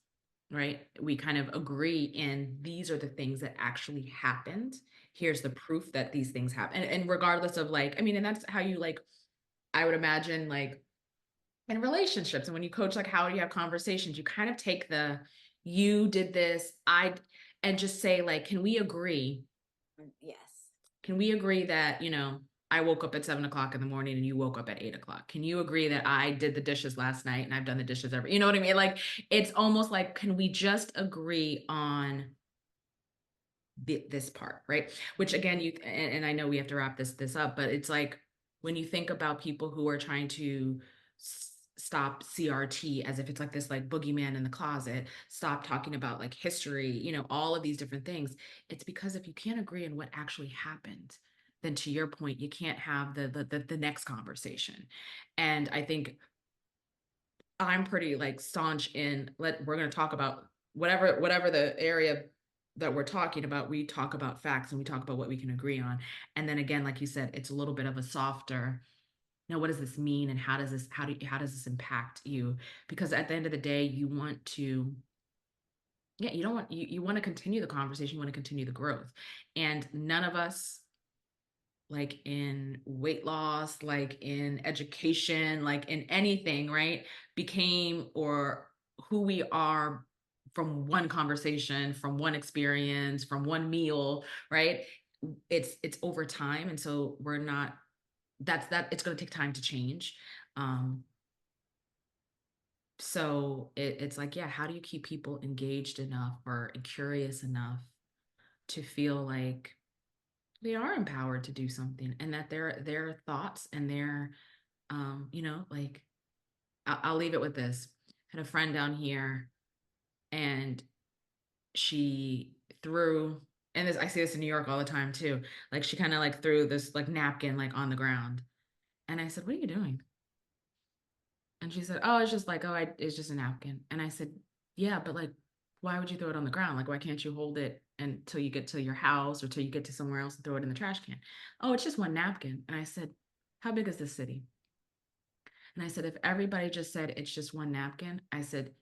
right? We kind of agree in these are the things that actually happened. Here's the proof that these things happen. And regardless of like, I mean, and that's how you like, I would imagine like in relationships and when you coach, like how do you have conversations, you kind of take the you did this, and just say like, Yes. can we agree that, I woke up at 7 o'clock in the morning and you woke up at 8 o'clock? Can you agree that I did the dishes last night and I've done the dishes you know what I mean? Like, it's almost like, can we just agree on this part, right? Which again, and I know we have to wrap this up, but it's like when you think about people who are trying to stop CRT as if it's like this like boogeyman in the closet, stop talking about like history, all of these different things. It's because if you can't agree on what actually happened, then to your point, you can't have the next conversation. And I think I'm pretty like staunch in we're going to talk about whatever the area that we're talking about. We talk about facts and we talk about what we can agree on. And then again, like you said, it's a little bit of a softer, what does this mean and how does this impact you? Because at the end of the day, you want to yeah, you don't want you want to continue the conversation, you want to continue the growth. And none of us, like in weight loss, like in education, like in anything, right? Became or who we are from one conversation, from one experience, from one meal, right? It's over time. And so we're not, it's going to take time to change. Um, it's like, yeah, how do you keep people engaged enough or curious enough to feel like they are empowered to do something and that their thoughts and their like I'll leave it with this. I had a friend down here and she threw, and this I see this in New York all the time too, like she kind of like threw this like napkin like on the ground, and I said, what are you doing? And she said, oh, it's just like, it's just a napkin. And I said, yeah, but like, why would you throw it on the ground? Like, why can't you hold it until you get to your house or till you get to somewhere else and throw it in the trash can? Oh, it's just one napkin. And I said, how big is this city? And I said, if everybody just said it's just one napkin, I said,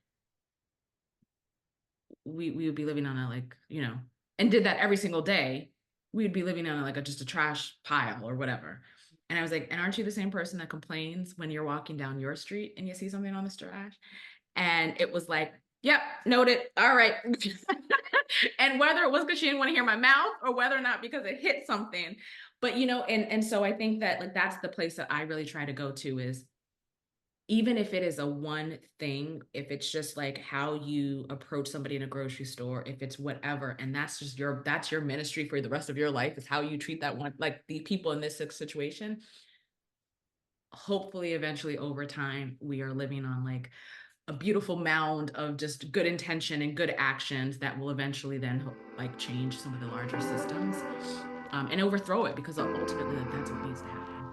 we would be living on a like, and did that every single day, we would be living on like just a trash pile or whatever. And I was like, and aren't you the same person that complains when you're walking down your street and you see something on the trash? And it was like, yep, noted. All right. And whether it was because she didn't want to hear my mouth or whether or not because it hit something. But and so I think that like that's the place that I really try to go to is even if it is a one thing, if it's just like how you approach somebody in a grocery store, if it's whatever, and that's your ministry for the rest of your life, is how you treat that one, like the people in this situation. Hopefully, eventually over time, we are living on like a beautiful mound of just good intention and good actions that will eventually then like change some of the larger systems and overthrow it because ultimately like, that's what needs to happen.